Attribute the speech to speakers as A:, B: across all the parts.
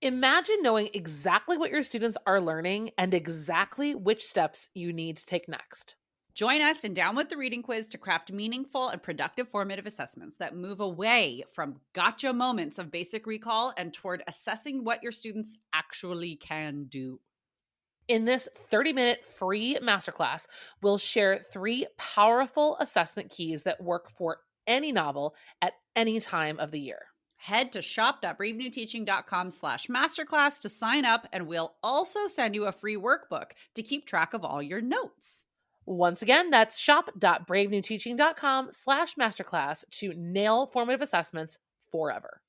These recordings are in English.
A: Imagine knowing exactly what your students are learning and exactly which steps you need to take next.
B: Join us in Down with the Reading Quiz to craft meaningful and productive formative assessments that move away from gotcha moments of basic recall and toward assessing what your students actually can do.
A: In this 30-minute free masterclass, we'll share 3 powerful assessment keys that work for any novel at any time of the year.
B: Head to shop.bravenewteaching.com/masterclass to sign up, and we'll also send you a free workbook to keep track of all your notes.
A: Once again, that's shop.bravenewteaching.com/masterclass to nail formative assessments forever.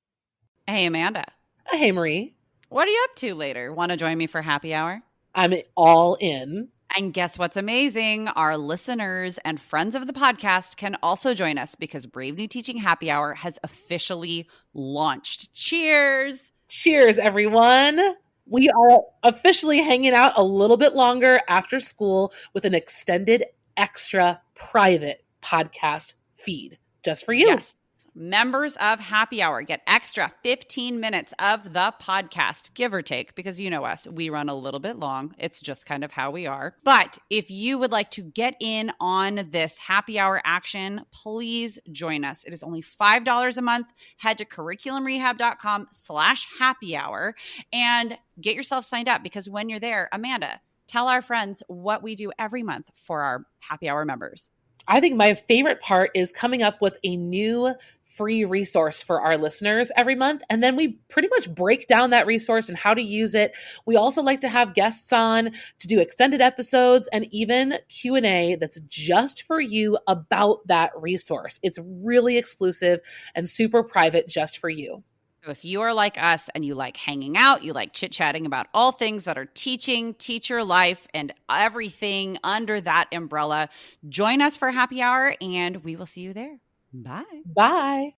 B: Hey, Amanda.
A: Hey, Marie.
B: What are you up to later? Want to join me for happy hour?
A: I'm all in.
B: And guess what's amazing? Our listeners and friends of the podcast can also join us because Brave New Teaching Happy Hour has officially launched. Cheers!
A: Cheers, everyone. We are officially hanging out a little bit longer after school with an extended, extra private podcast feed just for you.
B: Yes. Members of Happy Hour get extra 15 minutes of the podcast, give or take, because you know us, we run a little bit long. It's just kind of how we are. But if you would like to get in on this Happy Hour action, please join us. It is only $5 a month. Head to curriculumrehab.com/happy hour and get yourself signed up, because when you're there, Amanda, tell our friends what we do every month for our Happy Hour members.
A: I think my favorite part is coming up with a new free resource for our listeners every month. And then we pretty much break down that resource and how to use it. We also like to have guests on to do extended episodes and even Q&A that's just for you about that resource. It's really exclusive and super private just for you.
B: So if you are like us and you like hanging out, you like chit-chatting about all things that are teaching, teacher life, and everything under that umbrella, join us for happy hour and we will see you there. Bye.
A: Bye.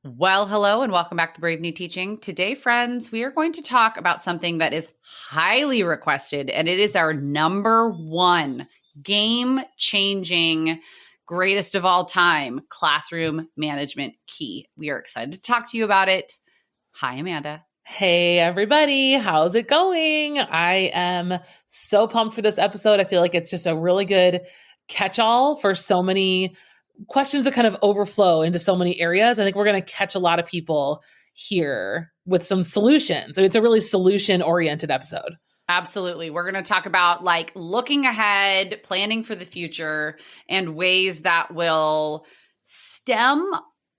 B: Well, hello and welcome back to Brave New Teaching. Today, friends, we are going to talk about something that is highly requested, and it is our number one game-changing, greatest of all time classroom management key. We are excited to talk to you about it. Hi, Amanda.
A: Hey, everybody. How's it going? I am so pumped for this episode. I feel like it's just a really good catch-all for so many questions that kind of overflow into so many areas. I think we're going to catch a lot of people here with some solutions. It's a really solution-oriented episode.
B: Absolutely. We're going to talk about like looking ahead, planning for the future, and ways that will stem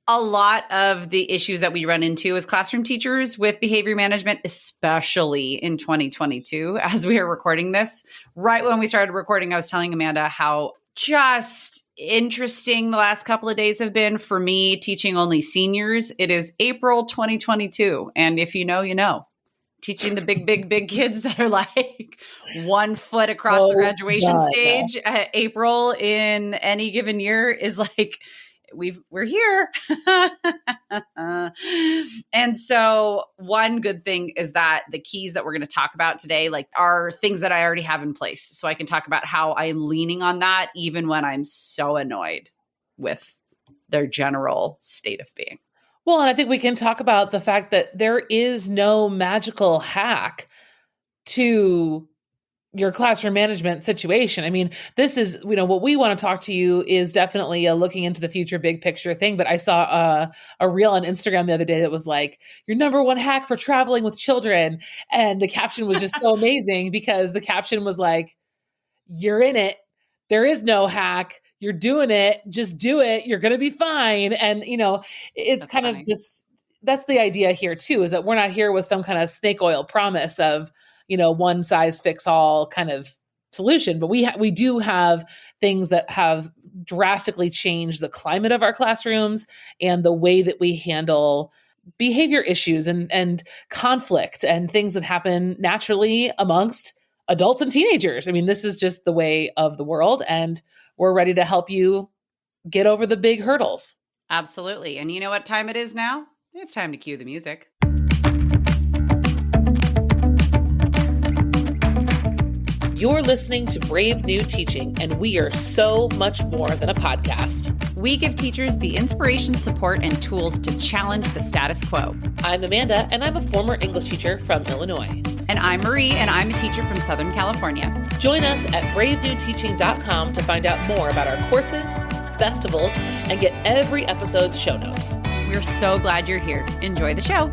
B: a lot of the issues that we run into as classroom teachers with behavior management, especially in 2022, as we are recording this. Right when we started recording, I was telling Amanda how just interesting the last couple of days have been for me teaching only seniors. It is April 2022. And if you know, you know. Teaching the big kids that are like 1 foot across the graduation stage. April in any given year is like, we're here. And so one good thing is that the keys that we're going to talk about today, like, are things that I already have in place. So I can talk about how I'm leaning on that even when I'm so annoyed with their general state of being.
A: Well, and I think we can talk about the fact that there is no magical hack to your classroom management situation. I mean, this is, what we want to talk to you is definitely a looking into the future, big picture thing. But I saw a reel on Instagram the other day that was like, your number one hack for traveling with children. And the caption was just so amazing because the caption was like, you're in it. There is no hack. You're doing it. Just do it. You're going to be fine. And, it's that's kind funny. Of just, that's the idea here too, is that we're not here with some kind of snake oil promise of, one size fits all kind of solution. But we do have things that have drastically changed the climate of our classrooms and the way that we handle behavior issues and conflict and things that happen naturally amongst adults and teenagers. I mean, this is just the way of the world, and we're ready to help you get over the big hurdles.
B: Absolutely. And you know what time it is now? It's time to cue the music.
A: You're listening to Brave New Teaching, and we are so much more than a podcast.
B: We give teachers the inspiration, support, and tools to challenge the status quo.
A: I'm Amanda, and I'm a former English teacher from Illinois.
B: And I'm Marie, and I'm a teacher from Southern California.
A: Join us at bravenewteaching.com to find out more about our courses, festivals, and get every episode's show notes.
B: We're so glad you're here. Enjoy the show.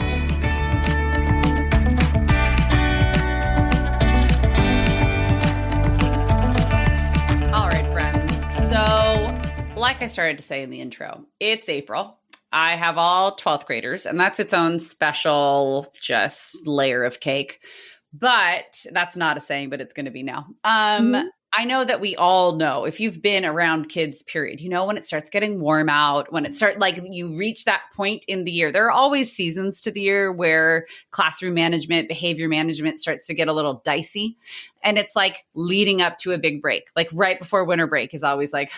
B: All right, friends. So, like I started to say in the intro, it's April. I have all 12th graders, and that's its own special just layer of cake. But that's not a saying, but it's going to be now. I know that we all know, if you've been around kids, period, you know, when it starts getting warm out, when it starts, like you reach that point in the year, there are always seasons to the year where classroom management, behavior management starts to get a little dicey. And it's like leading up to a big break, like right before winter break is always like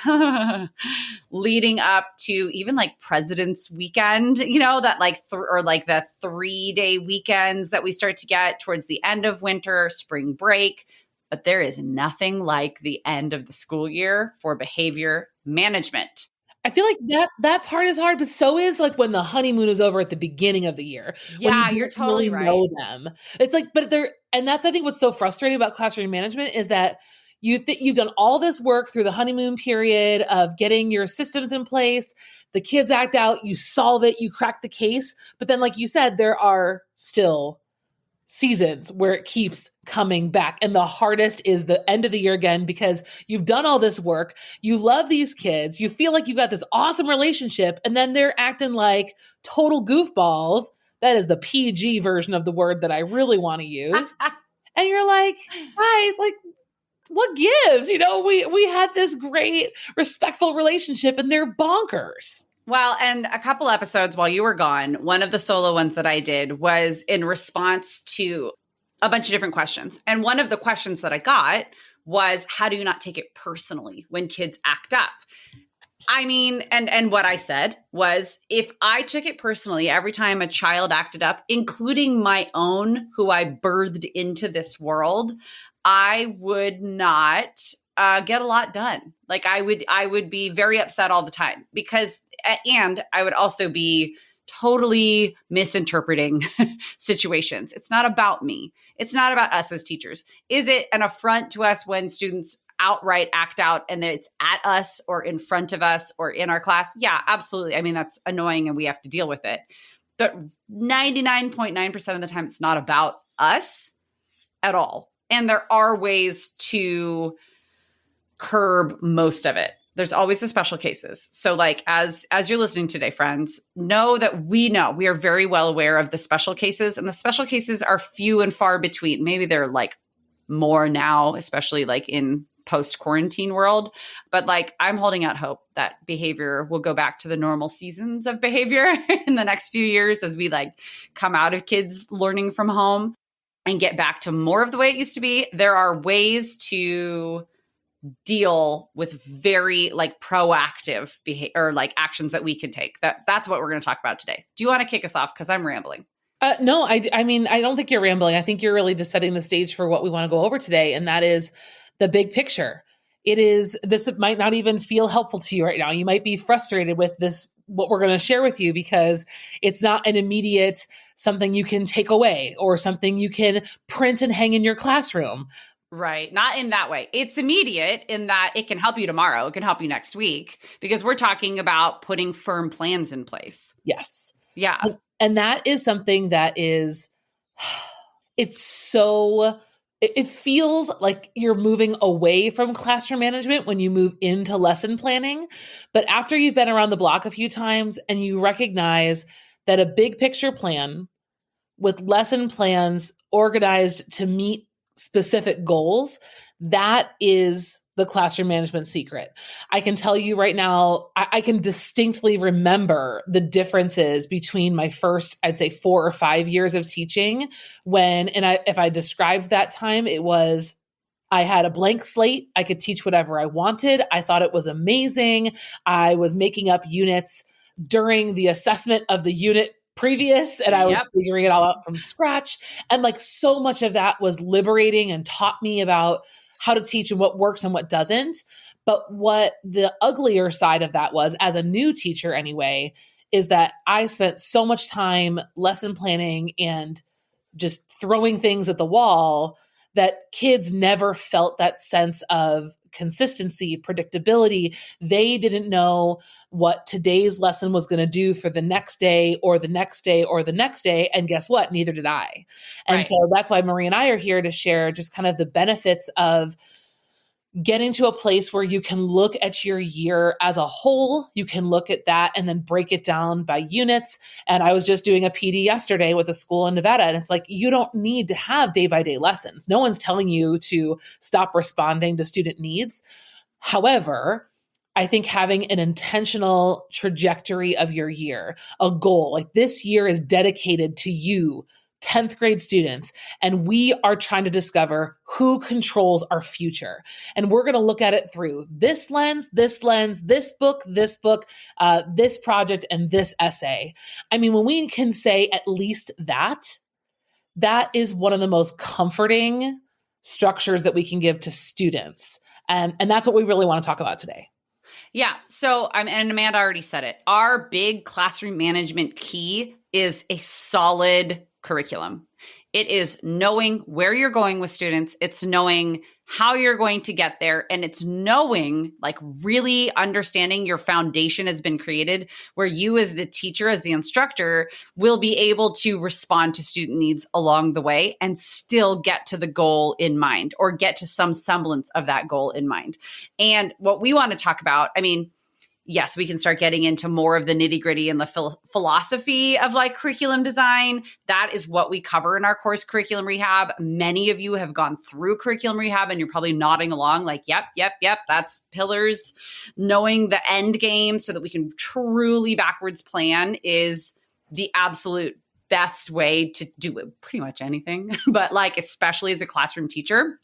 B: leading up to even like President's Weekend, you know, that like, or like the 3-day weekends that we start to get towards the end of winter, spring break. But there is nothing like the end of the school year for behavior management.
A: I feel like that part is hard, but so is like when the honeymoon is over at the beginning of the year.
B: Yeah, you're totally right.
A: Know them. It's like, but and that's I think what's so frustrating about classroom management is that you've done all this work through the honeymoon period of getting your systems in place. The kids act out, you solve it, you crack the case. But then, like you said, there are still seasons where it keeps coming back. And the hardest is the end of the year again, because you've done all this work. You love these kids. You feel like you've got this awesome relationship. And then they're acting like total goofballs. That is the PG version of the word that I really want to use. And you're like, guys, like, what gives? You know, we had this great, respectful relationship and they're bonkers.
B: Well, and a couple episodes while you were gone, one of the solo ones that I did was in response to a bunch of different questions. And one of the questions that I got was, how do you not take it personally when kids act up? I mean, and what I said was, if I took it personally every time a child acted up, including my own, who I birthed into this world, I would not get a lot done. Like I would be very upset all the time and I would also be totally misinterpreting situations. It's not about me. It's not about us as teachers. Is it an affront to us when students outright act out and it's at us or in front of us or in our class? Yeah, absolutely. I mean, that's annoying and we have to deal with it. But 99.9% of the time, it's not about us at all. And there are ways to curb most of it. There's always the special cases. So like as you're listening today, friends, know that we are very well aware of the special cases, and the special cases are few and far between. Maybe they're like more now, especially like in post-quarantine world. But like I'm holding out hope that behavior will go back to the normal seasons of behavior in the next few years as we like come out of kids learning from home and get back to more of the way it used to be. There are ways to deal with very like proactive behavior or like actions that we can take. That's what we're going to talk about today. Do you want to kick us off? Because I'm rambling.
A: No, I mean, I don't think you're rambling. I think you're really just setting the stage for what we want to go over today. And that is the big picture. This might not even feel helpful to you right now. You might be frustrated with this, what we're going to share with you, because it's not an immediate something you can take away or something you can print and hang in your classroom.
B: Right. Not in that way. It's immediate in that it can help you tomorrow. It can help you next week, because we're talking about putting firm plans in place.
A: Yes.
B: Yeah.
A: And that is something that is, it feels like you're moving away from classroom management when you move into lesson planning. But after you've been around the block a few times and you recognize that a big picture plan with lesson plans organized to meet specific goals, that is the classroom management secret. I can tell you right now, I can distinctly remember the differences between my first, I'd say 4 or 5 years of teaching if I described that time, it was, I had a blank slate. I could teach whatever I wanted. I thought it was amazing. I was making up units during the assessment of the unit previous, and I was figuring it all out from scratch. And like so much of that was liberating and taught me about how to teach and what works and what doesn't. But what the uglier side of that was, as a new teacher anyway, is that I spent so much time lesson planning and just throwing things at the wall that kids never felt that sense of consistency, predictability. They didn't know what today's lesson was going to do for the next day or the next day or the next day. And guess what? Neither did I. And so that's why Marie and I are here to share just kind of the benefits of getting to a place where you can look at your year as a whole. You can look at that and then break it down by units. And I was just doing a PD yesterday with a school in Nevada. And it's like, you don't need to have day-by-day lessons. No one's telling you to stop responding to student needs. However, I think having an intentional trajectory of your year, a goal, like this year is dedicated to you, 10th grade students, and we are trying to discover who controls our future. And we're going to look at it through this lens, this book, this project, and this essay. I mean, when we can say at least that, that is one of the most comforting structures that we can give to students. And that's what we really want to talk about today.
B: Yeah. So, and Amanda already said it. Our big classroom management key is a solid curriculum. It is knowing where you're going with students. It's knowing how you're going to get there. And it's knowing, like really understanding your foundation has been created where you as the teacher, as the instructor, will be able to respond to student needs along the way and still get to the goal in mind or get to some semblance of that goal in mind. And what we want to talk about, I mean, yes, we can start getting into more of the nitty gritty and the philosophy of like curriculum design. That is what we cover in our course, Curriculum Rehab. Many of you have gone through Curriculum Rehab and you're probably nodding along like, yep, that's pillars. Knowing the end game so that we can truly backwards plan is the absolute best way to do pretty much anything, but like, especially as a classroom teacher.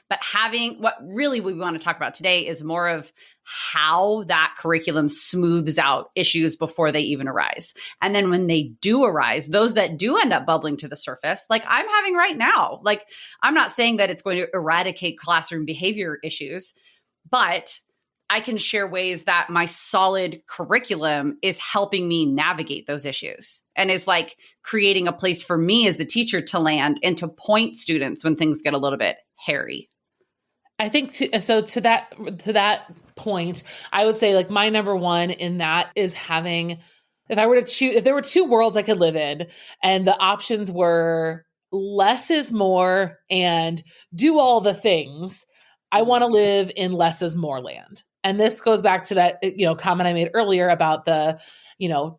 B: But having what really we want to talk about today is more of how that curriculum smooths out issues before they even arise. And then when they do arise, those that do end up bubbling to the surface, like I'm having right now, like I'm not saying that it's going to eradicate classroom behavior issues, but I can share ways that my solid curriculum is helping me navigate those issues and is like creating a place for me as the teacher to land and to point students when things get a little bit hairy.
A: I think to that point, I would say like my number one in that is having, if I were to choose, if there were two worlds I could live in and the options were less is more and do all the things, I want to live in less is more land. And this goes back to that, comment I made earlier about the,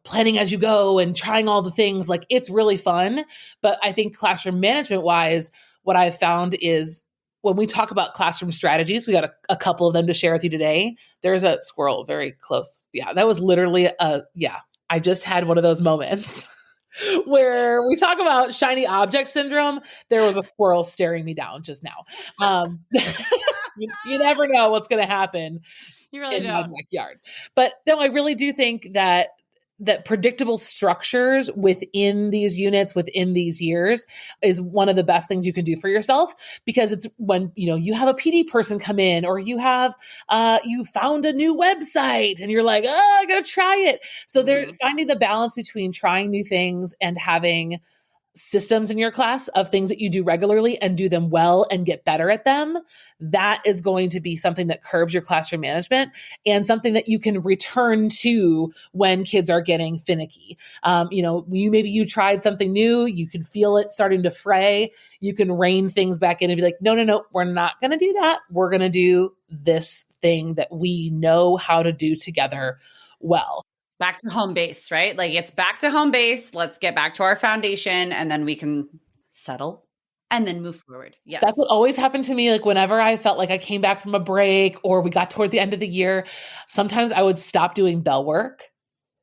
A: planning as you go and trying all the things. Like it's really fun. But I think classroom management wise, what I've found is when we talk about classroom strategies, we got a couple of them to share with you today. There's a squirrel very close. Yeah, that was literally I just had one of those moments where we talk about shiny object syndrome. There was a squirrel staring me down just now. You never know what's going to happen.
B: You really
A: in
B: don't.
A: My backyard. But no, I really do think that predictable structures within these units, within these years is one of the best things you can do for yourself, because it's when, you have a PD person come in or you have, you found a new website and you're like, oh, I got to try it. So they're finding the balance between trying new things and having systems in your class of things that you do regularly and do them well and get better at them. That is going to be something that curbs your classroom management and something that you can return to when kids are getting finicky. Maybe you tried something new, you can feel it starting to fray. You can rein things back in and be like, no, we're not going to do that. We're going to do this thing that we know how to do together well.
B: Back to home base, right? Like it's back to home base. Let's get back to our foundation and then we can settle and then move forward. Yeah.
A: That's what always happened to me. Like whenever I felt like I came back from a break or we got toward the end of the year, sometimes I would stop doing bell work.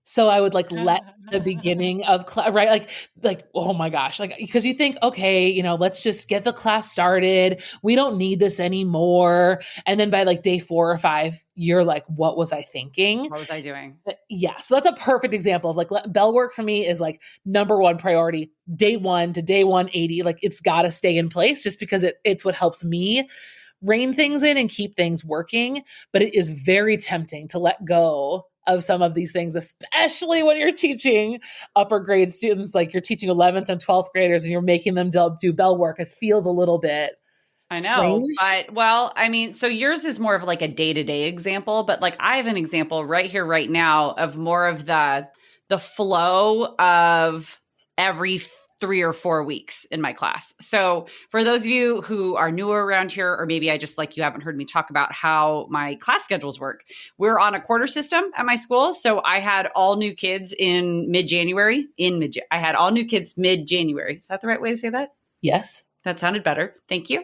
A: So I would like let the beginning of class, right? Like, oh my gosh, like, because you think, okay, let's just get the class started. We don't need this anymore. And then by like day 4 or 5, you're like, what was I thinking?
B: What was I doing?
A: Yeah. So that's a perfect example of like bell work for me is like number one priority, day 1 to day 180. Like it's got to stay in place just because it's what helps me rein things in and keep things working, but it is very tempting to let go of some of these things, especially when you're teaching upper grade students, like you're teaching 11th and 12th graders and you're making them do bell work. It feels a little bit
B: I know,
A: strange.
B: but well, I mean, so yours is more of like a day-to-day example, but like I have an example right here, right now of more of the flow of every 3 or 4 weeks in my class. So for those of you who are newer around here, or maybe I just like you haven't heard me talk about how my class schedules work, we're on a quarter system at my school. So I had all new kids in mid-January. I had all new kids mid-January. Is that the right way to say that?
A: Yes.
B: That sounded better. Thank you.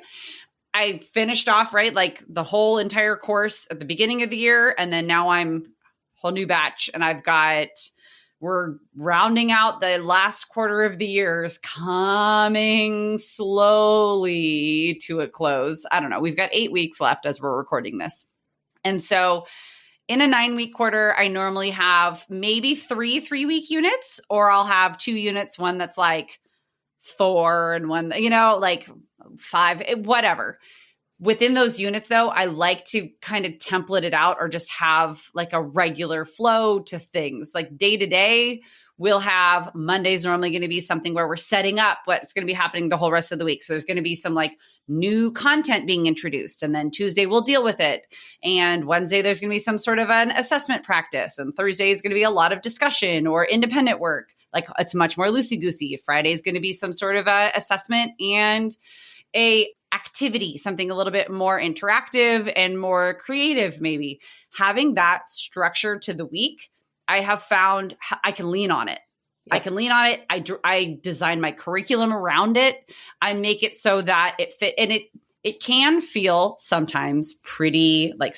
B: I finished off, right, like the whole entire course at the beginning of the year. And then now I'm whole new batch. And we're rounding out the last quarter of the years, coming slowly to a close. I don't know. We've got 8 weeks left as we're recording this. And so in a 9-week quarter, I normally have maybe 3 3-week units, or I'll have 2 units, one that's like 4 and one, like 5, whatever. Within those units, though, I like to kind of template it out or just have like a regular flow to things. Like day to day, we'll have Monday's normally going to be something where we're setting up what's going to be happening the whole rest of the week. So there's going to be some like new content being introduced. And then Tuesday, we'll deal with it. And Wednesday, there's going to be some sort of an assessment practice. And Thursday is going to be a lot of discussion or independent work. Like it's much more loosey-goosey. Friday is going to be some sort of a assessment and a activity, something a little bit more interactive and more creative, maybe. Having that structure to the week, I have found I can lean on it. Yep. I can lean on it. I design my curriculum around it. I make it so that it fit, and it can feel sometimes pretty like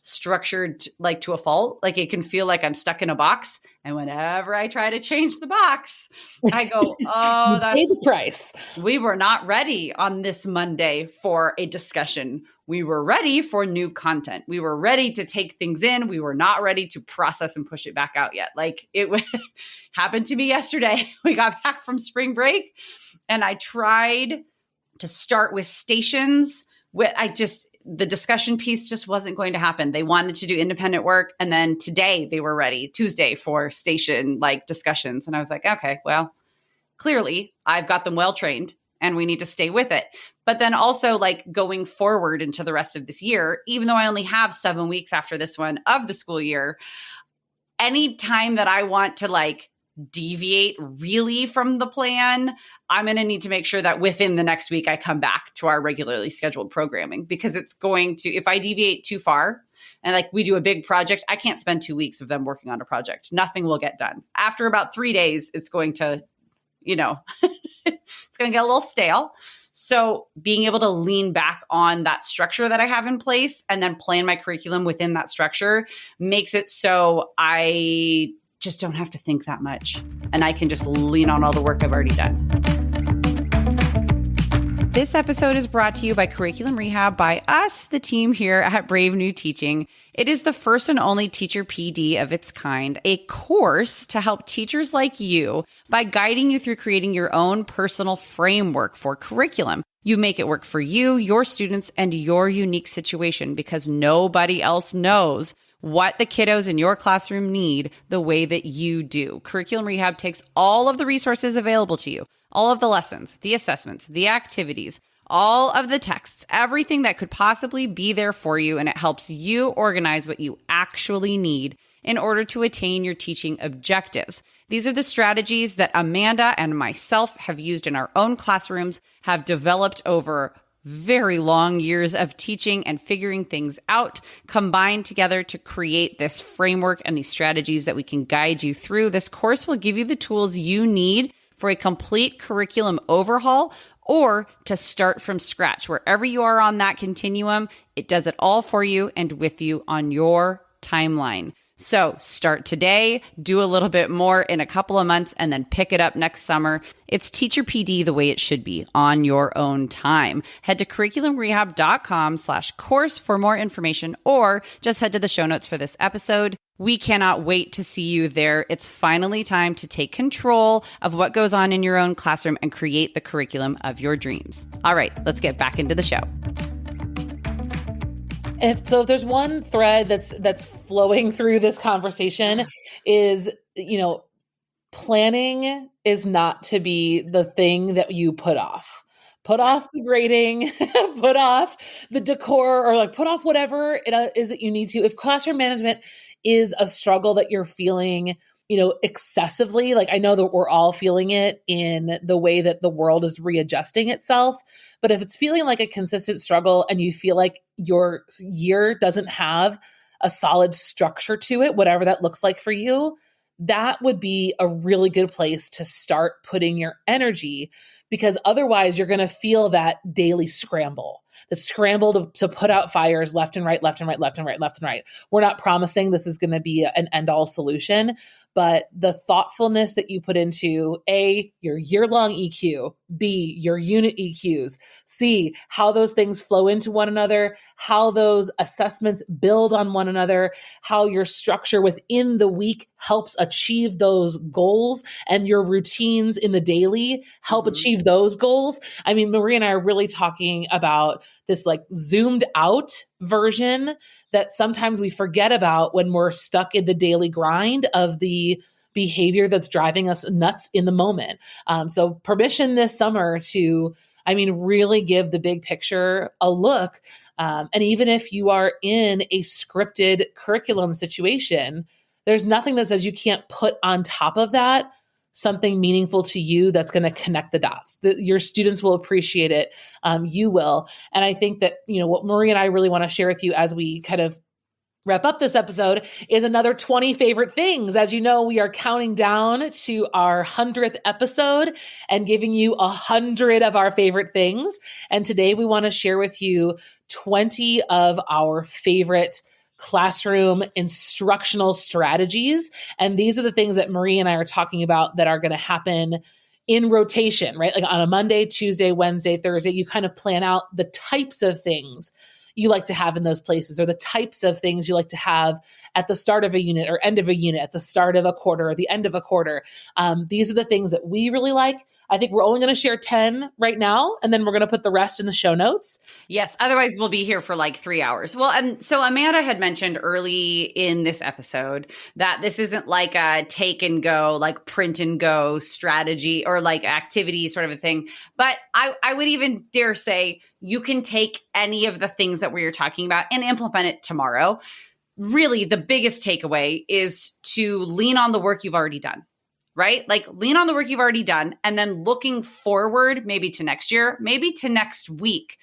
B: structured, like to a fault. Like it can feel like I'm stuck in a box. And whenever I try to change the box, I go, oh, that's
A: pay the price.
B: We were not ready on this Monday for a discussion. We were ready for new content. We were ready to take things in. We were not ready to process and push it back out yet. Like it happened to me yesterday. We got back from spring break and I tried to start with stations. The discussion piece just wasn't going to happen. They wanted to do independent work. And then today they were ready, Tuesday, for station like discussions. And I was like, okay, well, clearly I've got them well trained and we need to stay with it. But then also like going forward into the rest of this year, even though I only have 7 weeks after this one of the school year, any time that I want to like deviate really from the plan, I'm going to need to make sure that within the next week I come back to our regularly scheduled programming, because it's going to, if I deviate too far and like we do a big project, I can't spend 2 weeks of them working on a project. Nothing will get done. After about 3 days, it's going to, it's going to get a little stale. So being able to lean back on that structure that I have in place and then plan my curriculum within that structure makes it so I just don't have to think that much. And I can just lean on all the work I've already done. This episode is brought to you by Curriculum Rehab by us, the team here at Brave New Teaching. It is the first and only teacher PD of its kind, a course to help teachers like you by guiding you through creating your own personal framework for curriculum. You make it work for you, your students, and your unique situation, because nobody else knows what the kiddos in your classroom need the way that you do. Curriculum Rehab takes all of the resources available to you, all of the lessons, the assessments, the activities, all of the texts, everything that could possibly be there for you, and it helps you organize what you actually need in order to attain your teaching objectives. These are the strategies that Amanda and myself have used in our own classrooms, have developed over very long years of teaching and figuring things out, combined together to create this framework and these strategies that we can guide you through. This course will give you the tools you need for a complete curriculum overhaul or to start from scratch. Wherever you are on that continuum, it does it all for you and with you on your timeline. So start today, do a little bit more in a couple of months, and then pick it up next summer. It's Teacher PD the way it should be on your own time. Head to curriculumrehab.com/course for more information, or just head to the show notes for this episode. We cannot wait to see you there. It's finally time to take control of what goes on in your own classroom and create the curriculum of your dreams. All right, let's get back into the show.
A: If there's one thread that's flowing through this conversation is, planning is not to be the thing that you put off. Put off the grading, put off the decor, or like put off whatever it is that you need to. If classroom management is a struggle that you're feeling, excessively, like I know that we're all feeling it in the way that the world is readjusting itself. But if it's feeling like a consistent struggle and you feel like your year doesn't have a solid structure to it, whatever that looks like for you, that would be a really good place to start putting your energy, because otherwise you're going to feel that daily scramble, the scramble to put out fires left and right, left and right, left and right, left and right. We're not promising this is going to be an end-all solution, but the thoughtfulness that you put into A, your year-long EQ, B, your unit EQs, C, how those things flow into one another, how those assessments build on one another, how your structure within the week helps achieve those goals, and your routines in the daily help achieve those goals. I mean, Marie and I are really talking about this like zoomed out version that sometimes we forget about when we're stuck in the daily grind of the behavior that's driving us nuts in the moment. So permission this summer to, really give the big picture a look. And even if you are in a scripted curriculum situation, there's nothing that says you can't put on top of that something meaningful to you that's going to connect the dots. Your students will appreciate it. You will. And I think that, what Marie and I really want to share with you as we kind of wrap up this episode is another 20 favorite things. As you know, we are counting down to our 100th episode and giving you 100 of our favorite things. And today we want to share with you 20 of our favorite classroom instructional strategies. And these are the things that Marie and I are talking about that are going to happen in rotation, right? Like on a Monday, Tuesday, Wednesday, Thursday, you kind of plan out the types of things you like to have in those places, or the types of things you like to have at the start of a unit or end of a unit, at the start of a quarter or the end of a quarter. These are the things that we really like. I think we're only going to share 10 right now, and then we're going to put the rest in the show notes.
B: Yes. Otherwise, we'll be here for like 3 hours. Well, and so Amanda had mentioned early in this episode that this isn't like a take and go, like print and go strategy or like activity sort of a thing. But I would even dare say you can take any of the things that we are talking about and implement it tomorrow. Really, the biggest takeaway is to lean on the work you've already done, right? Like lean on the work you've already done, and then looking forward, maybe to next year, maybe to next week,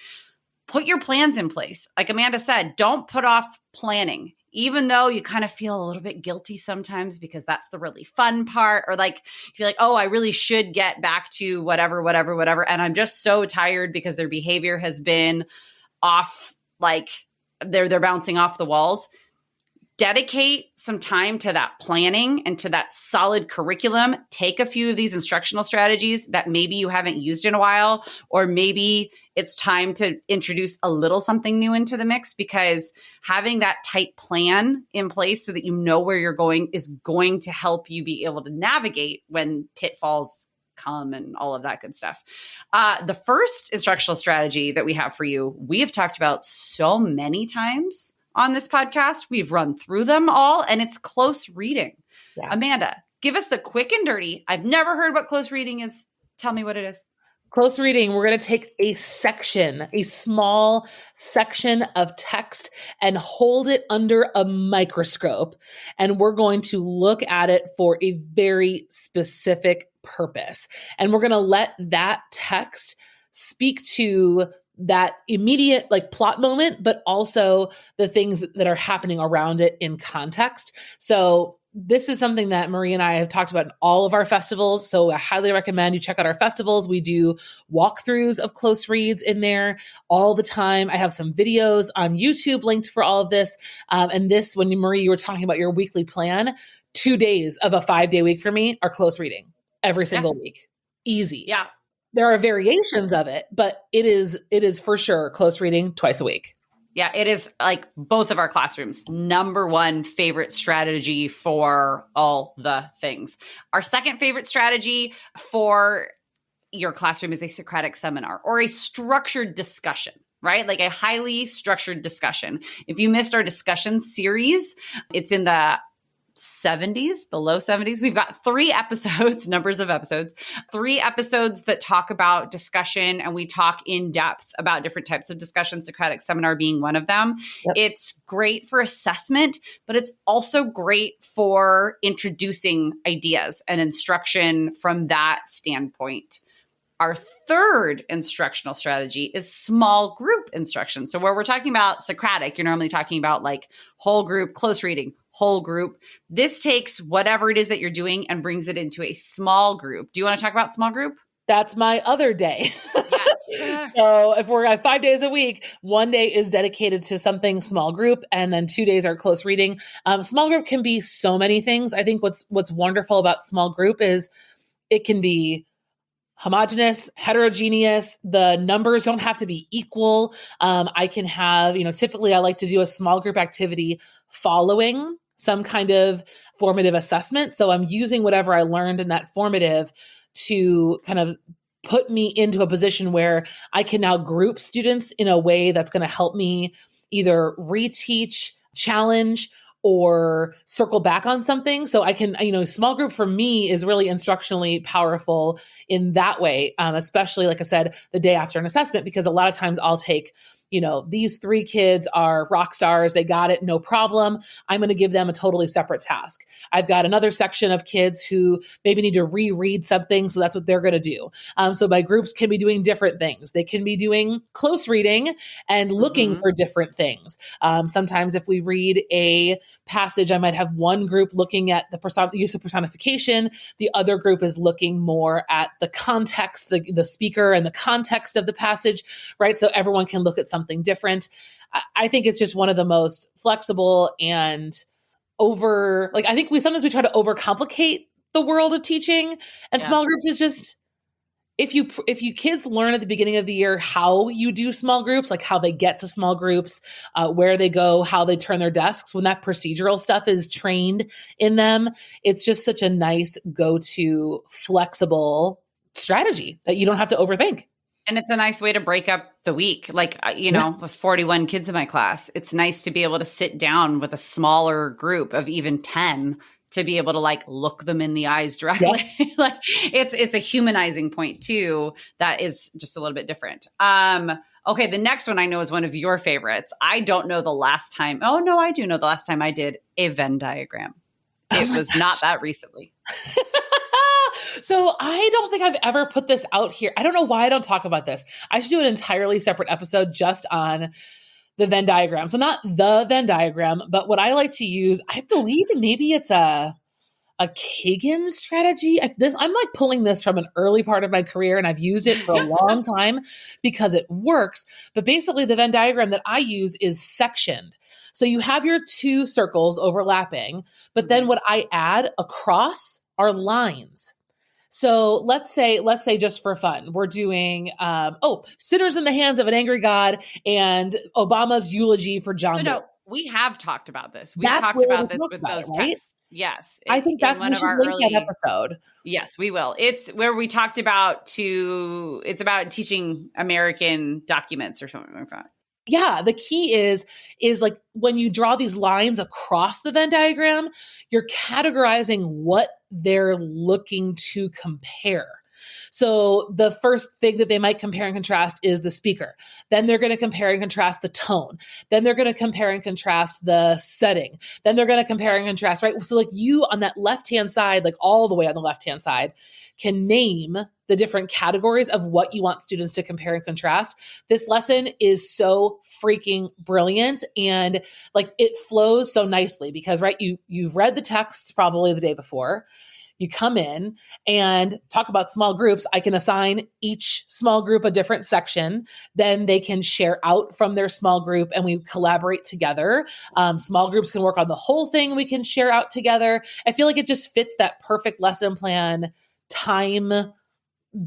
B: put your plans in place. Like Amanda said, don't put off planning, even though you kind of feel a little bit guilty sometimes because that's the really fun part, or like you feel like, oh, I really should get back to whatever, and I'm just so tired because their behavior has been off, like they're bouncing off the walls. Dedicate some time to that planning and to that solid curriculum. Take a few of these instructional strategies that maybe you haven't used in a while, or maybe it's time to introduce a little something new into the mix, because having that tight plan in place so that you know where you're going is going to help you be able to navigate when pitfalls come and all of that good stuff. The first instructional strategy that we have for you, we have talked about so many times on this podcast. We've run through them all, and it's close reading. Yeah. Amanda, give us the quick and dirty. I've never heard what close reading is. Tell me what it is.
A: Close reading, we're going to take a small section of text and hold it under a microscope. And we're going to look at it for a very specific purpose. And we're going to let that text speak to that immediate like plot moment, but also the things that are happening around it in context. So this is something that Marie and I have talked about in all of our festivals. So I highly recommend you check out our festivals. We do walkthroughs of close reads in there all the time. I have some videos on YouTube linked for all of this. And this, when Marie, you were talking about your weekly plan, 2 days of a 5-day week for me are close reading every single week. Easy.
B: Yeah.
A: There are variations of it, but it is for sure close reading twice a week.
B: Yeah, it is like both of our classrooms' number one favorite strategy for all the things. Our second favorite strategy for your classroom is a Socratic seminar or a structured discussion. right? Like a highly structured discussion. If you missed our discussion series, it's in the 70s, the low 70s. We've got 3 episodes, numbers of episodes, 3 episodes that talk about discussion, and we talk in depth about different types of discussion, Socratic seminar being one of them.
A: Yep.
B: It's great for assessment, but it's also great for introducing ideas and instruction from that standpoint. Our third instructional strategy is small group instruction. So where we're talking about Socratic, you're normally talking about like whole group, close reading, whole group. This takes whatever it is that you're doing and brings it into a small group. Do you want to talk about small group?
A: That's my other day.
B: Yes.
A: So if we're at 5 days a week, 1 day is dedicated to something small group, and then 2 days are close reading. Small group can be so many things. I think what's wonderful about small group is it can be homogeneous, heterogeneous. The numbers don't have to be equal. I can have, typically I like to do a small group activity following some kind of formative assessment. So I'm using whatever I learned in that formative to kind of put me into a position where I can now group students in a way that's going to help me either reteach, challenge, or circle back on something. So I can, small group for me is really instructionally powerful in that way, especially, like I said, the day after an assessment, because a lot of times I'll take, these 3 kids are rock stars. They got it. No problem. I'm going to give them a totally separate task. I've got another section of kids who maybe need to reread something. So that's what they're going to do. So my groups can be doing different things. They can be doing close reading and looking for different things. Sometimes if we read a passage, I might have one group looking at the use of personification. The other group is looking more at the context, the speaker and the context of the passage, right? So everyone can look at something different. I think it's just one of the most flexible and I think sometimes we try to overcomplicate the world of teaching, and small groups is just, if you kids learn at the beginning of the year how you do small groups, like how they get to small groups, where they go, how they turn their desks, when that procedural stuff is trained in them, it's just such a nice go-to flexible strategy that you don't have to overthink.
B: And it's a nice way to break up the week. Like,
A: Yes.
B: with 41 kids in my class, it's nice to be able to sit down with a smaller group of even 10 to be able to like look them in the eyes directly.
A: Yes.
B: Like it's a humanizing point too. That is just a little bit different. Okay. The next one I know is one of your favorites. I don't know the last time. Oh no, I do know the last time I did a Venn diagram. It was not that recently.
A: So I don't think I've ever put this out here. I don't know why I don't talk about this. I should do an entirely separate episode just on the Venn diagram. So not the Venn diagram, but what I like to use, I believe maybe it's a Kagan strategy. I'm like pulling this from an early part of my career, and I've used it for a long time because it works. But basically the Venn diagram that I use is sectioned. So you have your 2 circles overlapping, but then what I add across are lines. So let's say just for fun, we're doing, sinners in the hands of an angry God and Obama's eulogy for John.
B: No, we have talked about this. We talked about this with those texts. Yes.
A: I think that's one of our early episode.
B: Yes, we will. It's where we talked about it's about teaching American documents or something like that.
A: Yeah, the key is like when you draw these lines across the Venn diagram, you're categorizing what they're looking to compare. So the first thing that they might compare and contrast is the speaker. Then they're going to compare and contrast the tone. Then they're going to compare and contrast the setting. Then they're going to compare and contrast, right? So like you on that left-hand side, like all the way on the left-hand side, can name the different categories of what you want students to compare and contrast. This lesson is so freaking brilliant, and like it flows so nicely because, right, you've read the texts probably the day before. You come in and talk about small groups. I can assign each small group a different section. Then they can share out from their small group and we collaborate together. Small groups can work on the whole thing. We can share out together. I feel like it just fits that perfect lesson plan time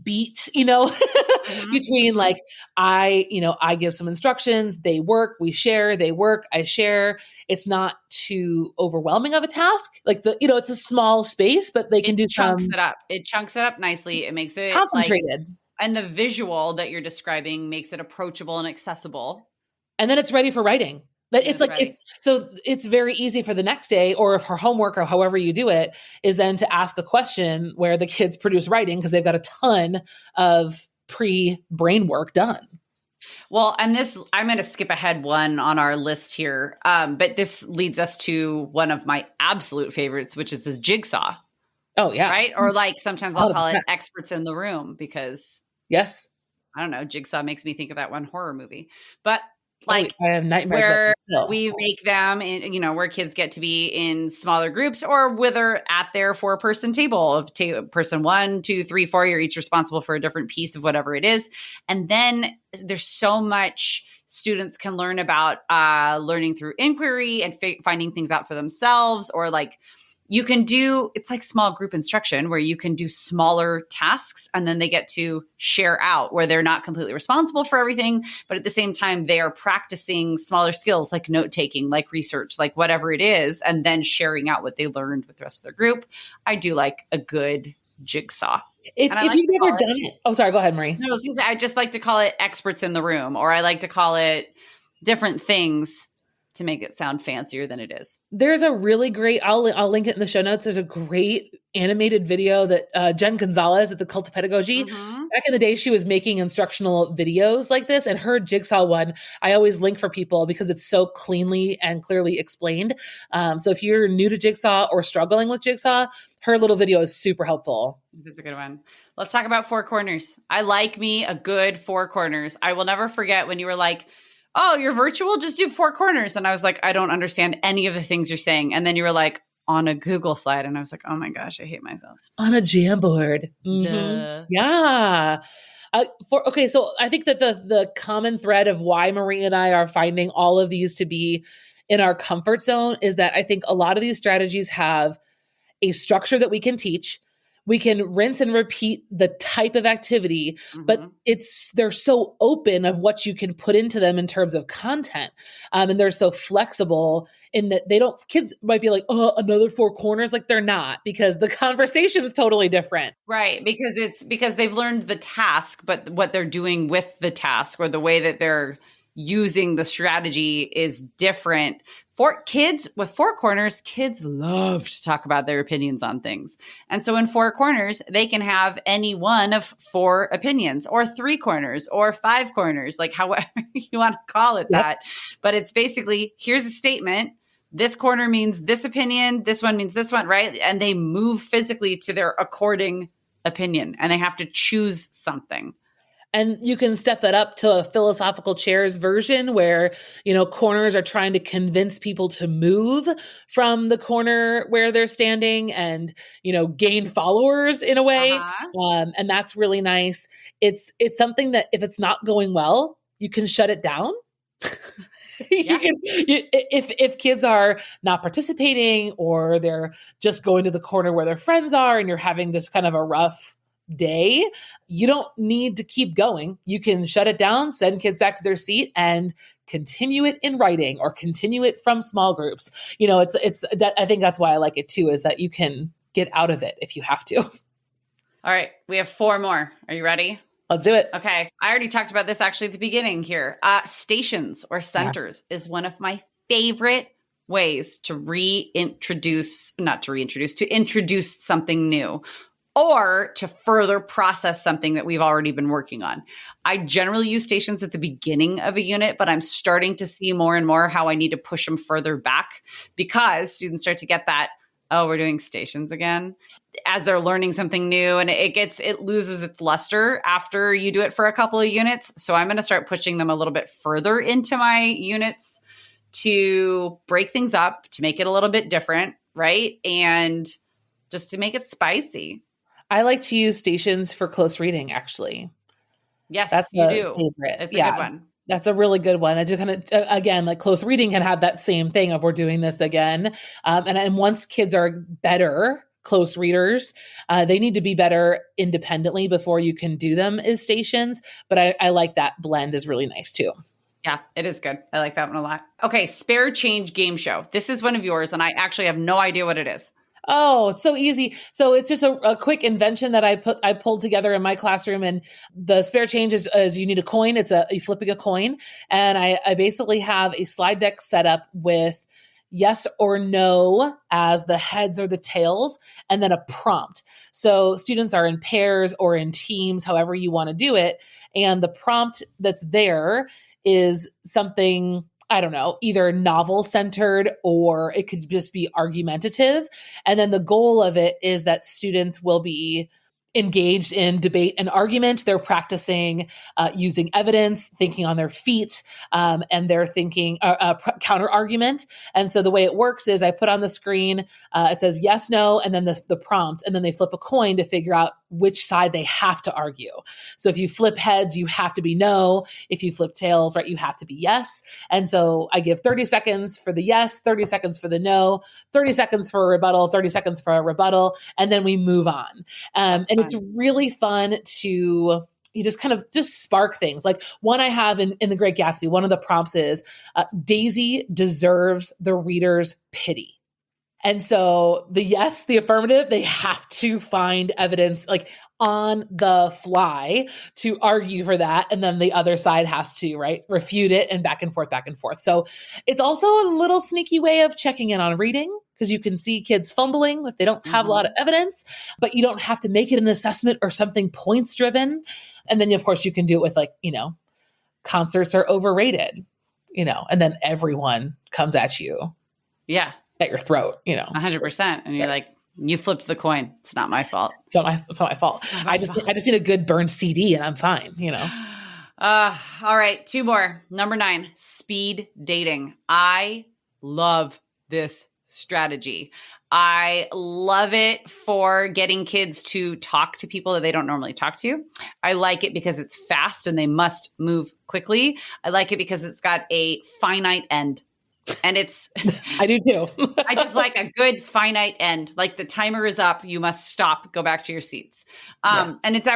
A: beat, between like, I give some instructions, they work, we share, they work, I share. It's not too overwhelming of a task. Like it's a small space, but they can do
B: chunks it up. It chunks it up nicely. It makes it
A: concentrated.
B: And the visual that you're describing makes it approachable and accessible.
A: And then it's ready for writing. But it's like,
B: ready.
A: it's very easy for the next day, or if her homework or however you do it is then to ask a question where the kids produce writing because they've got a ton of pre-brain work done.
B: Well, and this, I'm going to skip ahead one on our list here. But this leads us to one of my absolute favorites, which is this jigsaw.
A: Oh, yeah.
B: Right? Or like sometimes I'll call
A: 100%.
B: it experts in the room because
A: Yes.
B: I don't know, jigsaw makes me think of that one horror movie. But like
A: I have nightmares about
B: where
A: that still.
B: we make them, in, where kids get to be in smaller groups or whether at their 4-person table of person 1, 2, 3, 4, you're each responsible for a different piece of whatever it is. And then there's so much students can learn about learning through inquiry and finding things out for themselves, or like you can do, it's like small group instruction where you can do smaller tasks and then they get to share out where they're not completely responsible for everything. But at the same time, they are practicing smaller skills like note taking, like research, like whatever it is, and then sharing out what they learned with the rest of their group. I do like a good jigsaw.
A: If you've never done it. Oh, sorry. Go ahead, Marie.
B: No, I just like to call it experts in the room, or I like to call it different things to make it sound fancier than it is.
A: There's a really great, I'll link it in the show notes. There's a great animated video that Jen Gonzalez at the Cult of Pedagogy, back in the day, she was making instructional videos like this, and her jigsaw one, I always link for people because it's so cleanly and clearly explained. So if you're new to jigsaw or struggling with jigsaw, her little video is super helpful.
B: That's a good one. Let's talk about 4 corners. I like me a good 4 corners. I will never forget when you were like, oh, you're virtual? Just do 4 corners. And I was like, I don't understand any of the things you're saying. And then you were like, on a Google slide. And I was like, oh my gosh, I hate myself.
A: On a Jamboard.
B: Duh.
A: Yeah. Okay, so I think that the common thread of why Marie and I are finding all of these to be in our comfort zone is that I think a lot of these strategies have a structure that we can teach. We can rinse and repeat the type of activity, but they're so open of what you can put into them in terms of content. And they're so flexible in that kids might be like, oh, another 4 corners. Like they're not, because the conversation is totally different.
B: Right. Because they've learned the task, but what they're doing with the task or the way that they're using the strategy is different. For kids with 4 corners, kids love to talk about their opinions on things. And so in 4 corners, they can have any one of 4 opinions, or 3 corners, or 5 corners, like however you want to call it that. But it's basically, here's a statement. This corner means this opinion. This one means this one, right? And they move physically to their according opinion, and they have to choose something.
A: And you can step that up to a philosophical chairs version where, corners are trying to convince people to move from the corner where they're standing and, gain followers in a way. And that's really nice. It's something that if it's not going well, you can shut it down. If kids are not participating or they're just going to the corner where their friends are and you're having this kind of a rough day, you don't need to keep going. You can shut it down, send kids back to their seat, and continue it in writing or continue it from small groups. I think that's why I like it too, is that you can get out of it if you have to.
B: All right. We have 4 more. Are you ready?
A: Let's do it.
B: Okay. I already talked about this actually at the beginning here. Stations or centers is one of my favorite ways to introduce something new, or to further process something that we've already been working on. I generally use stations at the beginning of a unit, but I'm starting to see more and more how I need to push them further back, because students start to get that, oh, we're doing stations again, as they're learning something new, and it loses its luster after you do it for a couple of units. So I'm going to start pushing them a little bit further into my units to break things up, to make it a little bit different, right? And just to make it spicy.
A: I like to use stations for close reading, actually.
B: Yes, you do.
A: Favorite.
B: It's a good one.
A: That's a really good one. I just kind of, again, like close reading can have that same thing of we're doing this again. And once kids are better close readers, they need to be better independently before you can do them as stations. But I like that blend is really nice too.
B: Yeah, it is good. I like that one a lot. Okay, spare change game show. This is one of yours, and I actually have no idea what it is.
A: Oh, it's so easy. So it's just a quick invention that I pulled together in my classroom, and the spare change is you need a coin. You flipping a coin, and I basically have a slide deck set up with yes or no as the heads or the tails, and then a prompt. So students are in pairs or in teams, however you want to do it, and the prompt that's there is something, I don't know, either novel centered or it could just be argumentative. And then the goal of it is that students will be engaged in debate and argument. They're practicing using evidence, thinking on their feet, and they're thinking counter argument. And so the way it works is I put on the screen, it says yes, no, and then the prompt, and then they flip a coin to figure out which side they have to argue. So if you flip heads, you have to be no. If you flip tails, right, you have to be yes. And so I give 30 seconds for the yes, 30 seconds for the no, 30 seconds for a rebuttal, 30 seconds for a rebuttal, and then we move on. And it's really fun to you just kind of just spark things. Like one I have in The Great Gatsby, one of the prompts is Daisy deserves the reader's pity. And so the affirmative, they have to find evidence like on the fly to argue for that. And then the other side has to, right, refute it and back and forth, back and forth. So it's also a little sneaky way of checking in on reading because you can see kids fumbling if they don't have a lot of evidence, but you don't have to make it an assessment or something points driven. And then of course you can do it with like, concerts are overrated, and then everyone comes at you.
B: Yeah.
A: At your throat,
B: 100%. And you're like, you flipped the coin. It's not my fault.
A: It's not my fault. I just need a good burned CD and I'm fine,
B: All right. 2 more. Number 9, speed dating. I love this strategy. I love it for getting kids to talk to people that they don't normally talk to. I like it because it's fast and they must move quickly. I like it because it's got a finite end. And it's,
A: I do too.
B: I just like a good finite end. Like the timer is up, you must stop, go back to your seats.
A: Yes.
B: And it's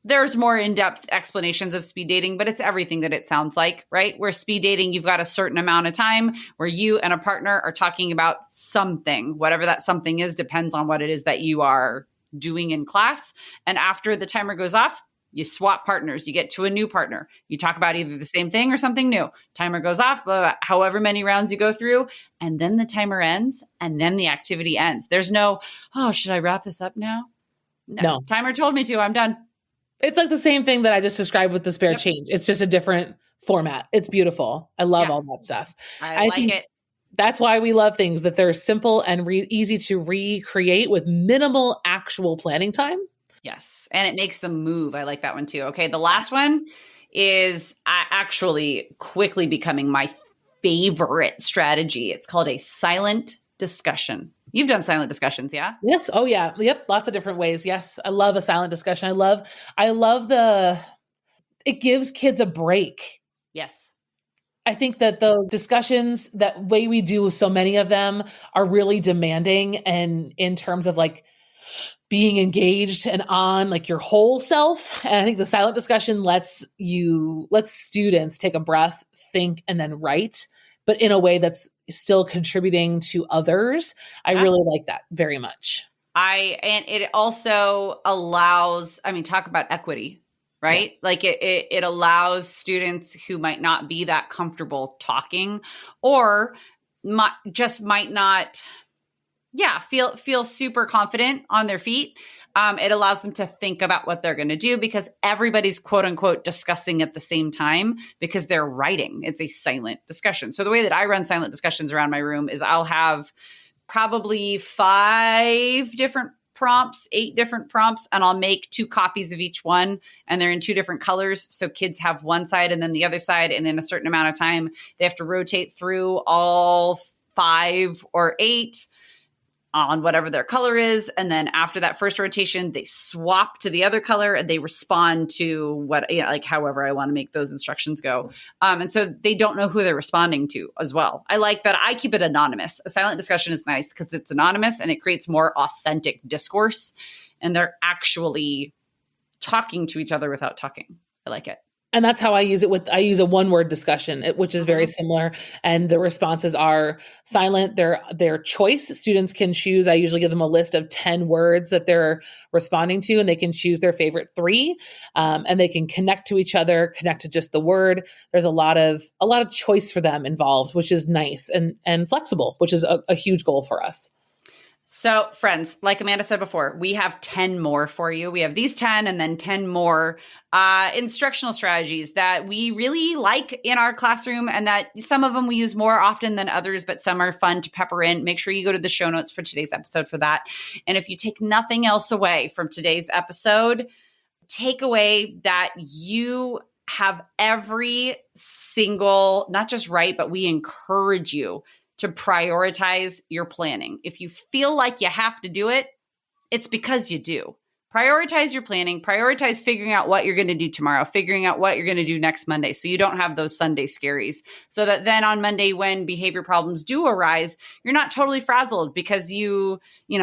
B: there's more in-depth explanations of speed dating, but it's everything that it sounds like, right? Where speed dating, you've got a certain amount of time where you and a partner are talking about something, whatever that something is, depends on what it is that you are doing in class. And after the timer goes off, you swap partners, you get to a new partner. You talk about either the same thing or something new. Timer goes off, blah, blah, blah, however many rounds you go through, and then the timer ends, and then the activity ends. There's no, should I wrap this up now? No. Timer told me to, I'm done.
A: It's like the same thing that I just described with the spare change. It's just a different format. It's beautiful. I love all that stuff.
B: I like it.
A: That's why we love things that they're simple and easy to recreate with minimal actual planning time.
B: Yes. And it makes them move. I like that one too. Okay. The last one is actually quickly becoming my favorite strategy. It's called a silent discussion. You've done silent discussions, yeah?
A: Yes. Oh yeah. Yep. Lots of different ways. Yes. I love a silent discussion. I love it gives kids a break.
B: Yes.
A: I think that those discussions, that way we do so many of them, are really demanding, and in terms of like being engaged and on like your whole self. And I think the silent discussion lets students take a breath, think, and then write, but in a way that's still contributing to others. I really like that very much.
B: And it also allows, talk about equity, right? Yeah. Like it allows students who might not be that comfortable talking or might not feel super confident on their feet. It allows them to think about what they're going to do because everybody's quote unquote discussing at the same time because they're writing. It's a silent discussion. So the way that I run silent discussions around my room is I'll have probably 5 different prompts, 8 different prompts, and I'll make 2 copies of each one, and they're in 2 different colors. So kids have one side and then the other side. And in a certain amount of time, they have to rotate through all 5 or 8 on whatever their color is. And then after that first rotation, they swap to the other color and they respond to what, however I want to make those instructions go. And so they don't know who they're responding to as well. I like that I keep it anonymous. A silent discussion is nice because it's anonymous and it creates more authentic discourse. And they're actually talking to each other without talking. I like it.
A: And that's how I use it I use a one-word discussion, which is very similar. And the responses are silent. They're choice. Students can choose. I usually give them a list of 10 words that they're responding to, and they can choose their favorite 3. And they can connect to each other, connect to just the word. There's a lot of choice for them involved, which is nice and flexible, which is a huge goal for us.
B: So friends, like Amanda said before, we have 10 more for you. We have these 10 and then 10 more instructional strategies that we really like in our classroom, and that some of them we use more often than others, but some are fun to pepper in. Make sure you go to the show notes for today's episode for that. And if you take nothing else away from today's episode, take away that you have every single, not just right, but we encourage you to prioritize your planning. If you feel like you have to do it, it's because you do. Prioritize your planning, prioritize figuring out what you're going to do tomorrow, figuring out what you're going to do next Monday, so you don't have those Sunday scaries, so that then on Monday when behavior problems do arise, you're not totally frazzled because you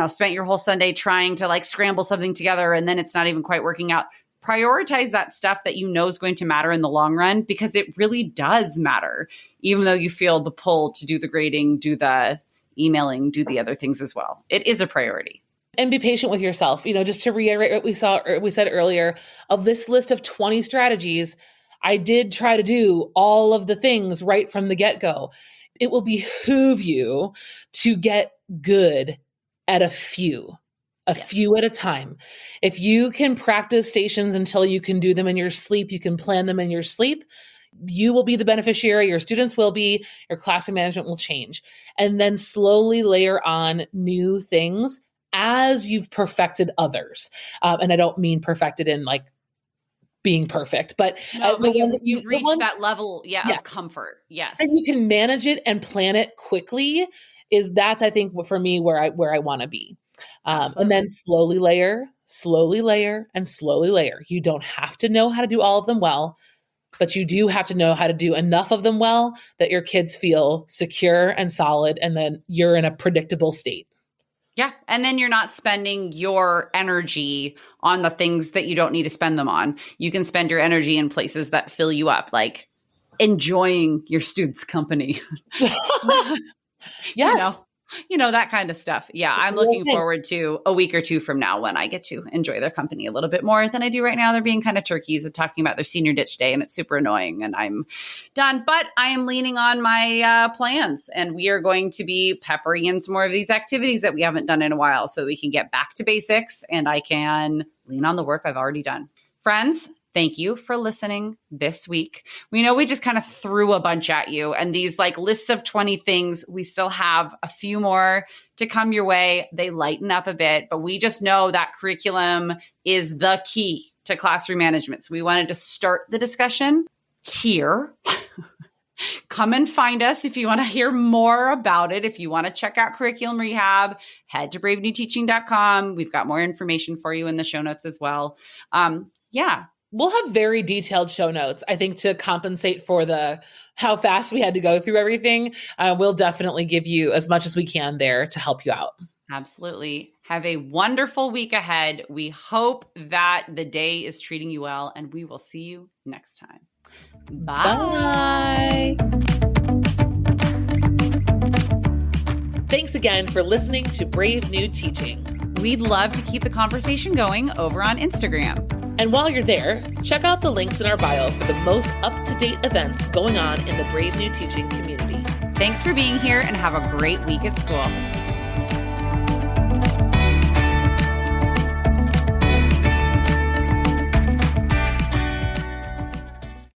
B: spent your whole Sunday trying to like scramble something together and then it's not even quite working out. Prioritize that stuff that you know is going to matter in the long run, because it really does matter, even though you feel the pull to do the grading, do the emailing, do the other things as well. It is a priority.
A: And be patient with yourself. Just to reiterate what we said earlier, of this list of 20 strategies, I did try to do all of the things right from the get-go. It will behoove you to get good at a few at a time. If you can practice stations until you can do them in your sleep, you can plan them in your sleep, you will be the beneficiary, your students will be, your classroom management will change. And then slowly layer on new things as you've perfected others. And I don't mean perfected in like being perfect, but,
B: but you've reached that level of comfort. Yes.
A: And you can manage it and plan it quickly. That's, I think, for me, where I want to be. And then slowly layer, and slowly layer. You don't have to know how to do all of them well, but you do have to know how to do enough of them well that your kids feel secure and solid, and then you're in a predictable state.
B: Yeah. And then you're not spending your energy on the things that you don't need to spend them on. You can spend your energy in places that fill you up, like enjoying your students' company.
A: Yes.
B: That kind of stuff. Yeah. I'm looking forward to a week or two from now when I get to enjoy their company a little bit more than I do right now. They're being kind of turkeys and talking about their senior ditch day, and it's super annoying, and I'm done. But I am leaning on my plans, and we are going to be peppering in some more of these activities that we haven't done in a while so that we can get back to basics and I can lean on the work I've already done. Friends, thank you for listening this week. We know we just kind of threw a bunch at you, and these like lists of 20 things, we still have a few more to come your way. They lighten up a bit, but we just know that curriculum is the key to classroom management. So we wanted to start the discussion here. Come and find us if you want to hear more about it. If you want to check out Curriculum Rehab, head to bravenewteaching.com. We've got more information for you in the show notes as well.
A: We'll have very detailed show notes, I think, to compensate for how fast we had to go through everything. We'll definitely give you as much as we can there to help you out.
B: Absolutely. Have a wonderful week ahead. We hope that the day is treating you well, and we will see you next time. Bye.
A: Thanks again for listening to Brave New Teaching.
B: We'd love to keep the conversation going over on Instagram.
A: And while you're there, check out the links in our bio for the most up-to-date events going on in the Brave New Teaching community.
B: Thanks for being here, and have a great week at school.